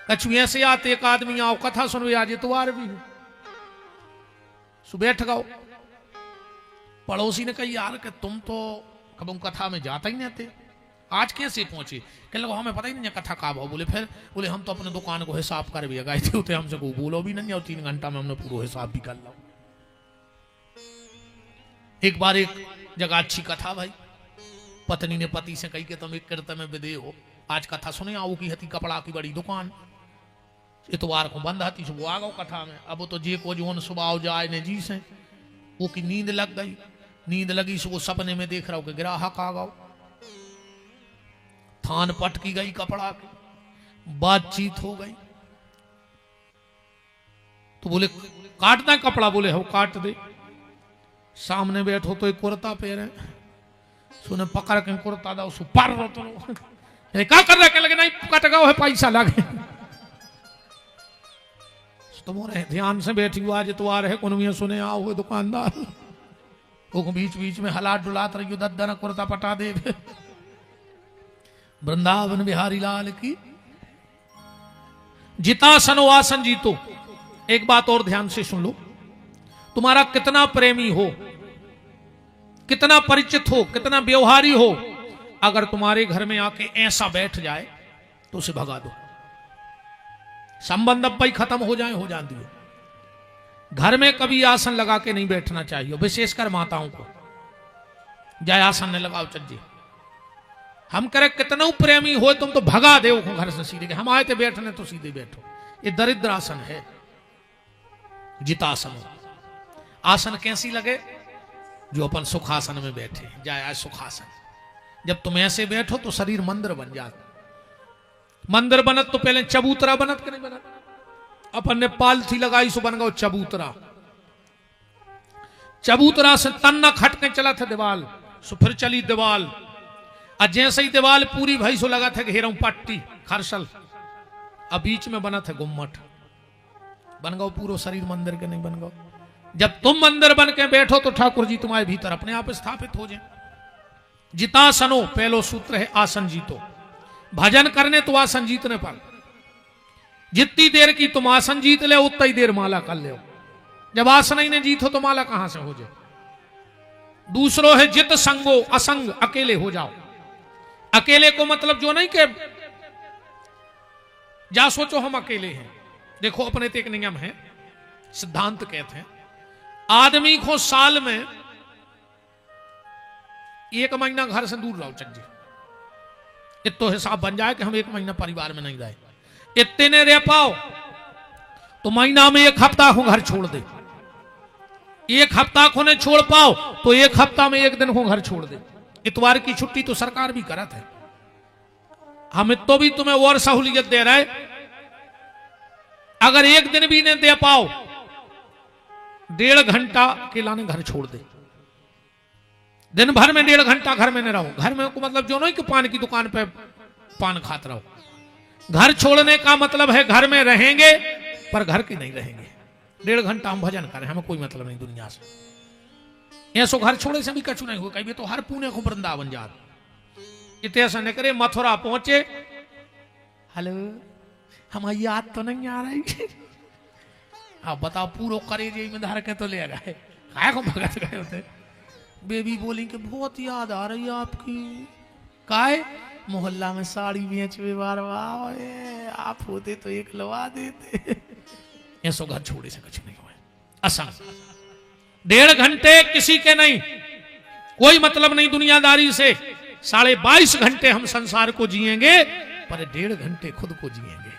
कछु ऐसे आते एक आदमी आओ कथा सुनवे आज इतवार भी सुबह बैठ गओ। पड़ोसी ने कही यार कि तुम तो कब कथा में जाता ही नहीं थे, आज कैसे पहुंचे? कहने लगा हमें पता ही नहीं कथा का भाव। बोले फिर? बोले हम तो अपने दुकान को हिसाब कर भी गए थे, उते हमसे को बोलो भी नहीं, और 3 घंटा में हमने पूरा हिसाब भी कर लो। एक बार एक जगह अच्छी कथा भाई, पत्नी ने पति से कही कि तुम एक कीर्तन में विदे हो, आज कथा सुने आओ की हती कपड़ा की बड़ी दुकान, इतवार को बंद हती, सुबह आ गओ कथा में। अब तो जे को जो सुबह जाए ने जी से वो की नींद लग गई। नींद लगी, सुबह सपने में देख रहा हूं कि ग्राहक आ गओ, थान पटकी गई कपड़ा की, बातचीत हो गई। तो बोले काटना कपड़ा? बोले हो काट दे। सामने बैठो तो एक कुर्ता पहने, सुने पकड़ के कुर्ता दो सु पर तो क्या कर रहे? लगे नहीं कट गओ है पैसा लगे। तुम्हारे ध्यान से बैठी हुआ आज इतवार है, कौन सुने आओ हुए दुकानदार, वो बीच बीच में हलात डुलात रही दद्दन कुर्ता पटा दे। वृंदावन बिहारी लाल की। जितासनो आसन जीतो। एक बात और ध्यान से सुन लो, तुम्हारा कितना प्रेमी हो, कितना परिचित हो, कितना व्यवहारी हो, अगर तुम्हारे घर में आके ऐसा बैठ जाए तो उसे भगा दो। संबंध अब भाई खत्म हो जाए, हो जाती हो। घर में कभी आसन लगा के नहीं बैठना चाहिए, विशेषकर माताओं को। जाए आसन ने लगाओ चज्जे। हम करे कितना प्रेमी हो तुम तो भगा दे घर से सीधे, हम आए थे बैठने तो सीधे बैठो। ये दरिद्र आसन है। जितासन आसन कैसी लगे? जो अपन सुखासन में बैठे, जाए आज सुखासन। जब तुम ऐसे बैठो तो शरीर मंदिर बन जाता। मंदिर बनत तो पहले चबूतरा बनत के नहीं बनत? अपन ने पालथी लगाई सो बन गओ चबूतरा। चबूतरा से तन्ना खटके चला था दीवाल, सो फिर चली दीवाल। और जैसे ही दीवाल पूरी भई सो लगा था घेरा पट्टी खरसल, अब बीच में बना था गुम्मट। बन गओ पूरा शरीर मंदिर के नहीं बन गओ। जब तुम मंदिर बन के बैठो तो ठाकुर जी तुम्हारे भीतर अपने आप स्थापित हो जाए। जितासनो पहलो सूत्र है आसन जीतो। भजन करने तो आसन जीतने पर। जितनी देर की तुम आसन जीत ले उतना ही देर माला कर ले। जब आसन ही नहीं जीतो तो माला कहां से हो जाए। दूसरो है जित संगो असंग, अकेले हो जाओ। अकेले को मतलब जो नहीं कि जा सोचो हम अकेले हैं। देखो अपने तो एक नियम है, सिद्धांत कहते हैं आदमी को साल में 1 महीना घर से दूर रहो चाहिए। इतो हिसाब बन जाए कि हम 1 महीना परिवार में नहीं रहे। इतने ने रह पाओ तो महीना में 1 हफ्ता को घर छोड़ दे। 1 हफ्ता को ने छोड़ पाओ तो 1 हफ्ता में 1 दिन को घर छोड़ दे। इतवार की छुट्टी तो सरकार भी करत है। हम तो भी तुम्हें और सहूलियत दे रहे। अगर 1 दिन भी नहीं दे पाओ 1.5 घंटा के लाने घर छोड़ दे। दिन भर में 1.5 घंटा घर में नहीं रहो। घर में को मतलब जो नहीं कि पान की दुकान पे पान खाते रहो। घर छोड़ने का मतलब है घर में रहेंगे पर घर की नहीं रहेंगे। 1.5 घंटा हम भजन करें, हमें कोई मतलब नहीं दुनिया से। ऐसो घर छोड़े से भी कछु नहीं हो। कहीं तो हर पुणे को वृंदावन जा इतने ऐसा नहीं करे। मथुरा पहुंचे, हेलो हमारी याद तो नहीं आ रही। अब बताओ पूरो करे जे में धर के तो ले गए। काय को भगत गए होते। बेबी बोली कि बहुत याद आ रही है आपकी। काय मोहल्ला में साड़ी बेच बार आप होते तो एक लवा देते। ऐसो घर छोड़े से कुछ नहीं हुआ। असंग 1.5 घंटे किसी के नहीं, कोई मतलब नहीं दुनियादारी से। 22.5 घंटे हम संसार को जिएंगे पर 1.5 घंटे खुद को जिएंगे।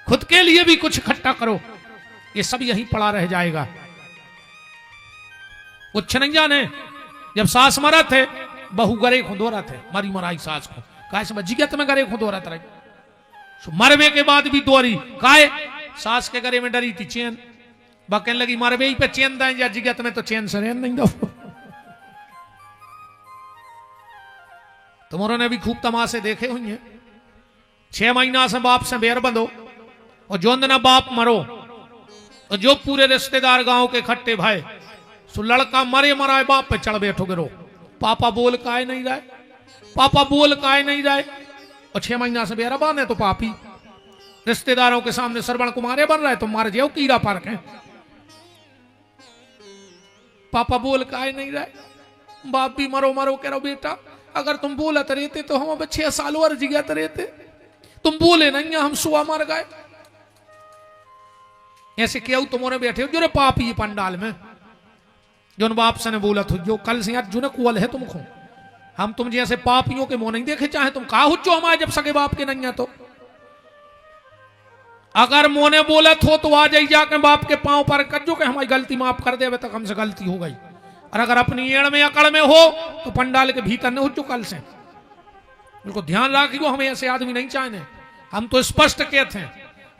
खुद के लिए भी कुछ इकट्ठा करो। ये सब यहीं पड़ा रह जाएगा। कुछ नहीं जाने। जब सास मरा थे बहू गरे को दोरा थे, मरी मराई सास को काय से जिगत में गरे को दोरा रही। मरवे के बाद भी दोरी काय सास के गरे में डरी थी चैन। बकन लगी मरवे ही पे चैन दें या जिगत में तो चैन से रहन नहीं दो। तुम्हारों ने भी खूब तमाशे देखे हुए। 6 महीना से बाप से बेर बंधो और जो ना बाप मरो और जो पूरे रिश्तेदार गांव के इकट्ठे भाई सो लड़का मरे मराए बाप पे चढ़ बैठो गिरो। पापा बोल काहे नहीं रहे, पापा बोल काहे नहीं रहे। और 6 महीना से बेरा बांधे तो पापी रिश्तेदारों के सामने श्रवण कुमारे बन रहे तो मार जाओ कीड़ा पार्क है। पापा बोल काहे नहीं रहे। बाप भी मरो मरो कह रहो बेटा अगर तुम बोलत रहते तो हम अब 6 साल और जिगत रहते। तुम बोले नहीं हम सुआ मर गए। ऐसे क्यों तुम्हारे बैठे हो जो रे पापी पंडाल में जो बाप से ने बोला था जो कल से जो ने कुल है तुमको। हम तुम जैसे पापियों के मुंह नहीं देखे चाहे तुम कहा हुच्चो हमारे जब सगे बाप के नहीं है तो। अगर मोने बोला तो आ जाई जाके बाप के पांव पर कर जो कि हमारी गलती माफ कर दे तक हमसे गलती हो गई। और अगर अपनी एड़ में अकड़ में हो तो पंडाल के भीतर नहीं हुच्चो कल से। बिल्कुल ध्यान रखियो हमें ऐसे आदमी नहीं चाहने। हम तो स्पष्ट कहते हैं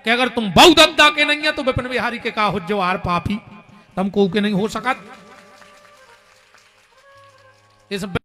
कि अगर तुम बहुत अद्दा के नहीं है तो विपिन बिहारी के कहा हुज्जो आर पापी तुमको के नहीं हो सका। इस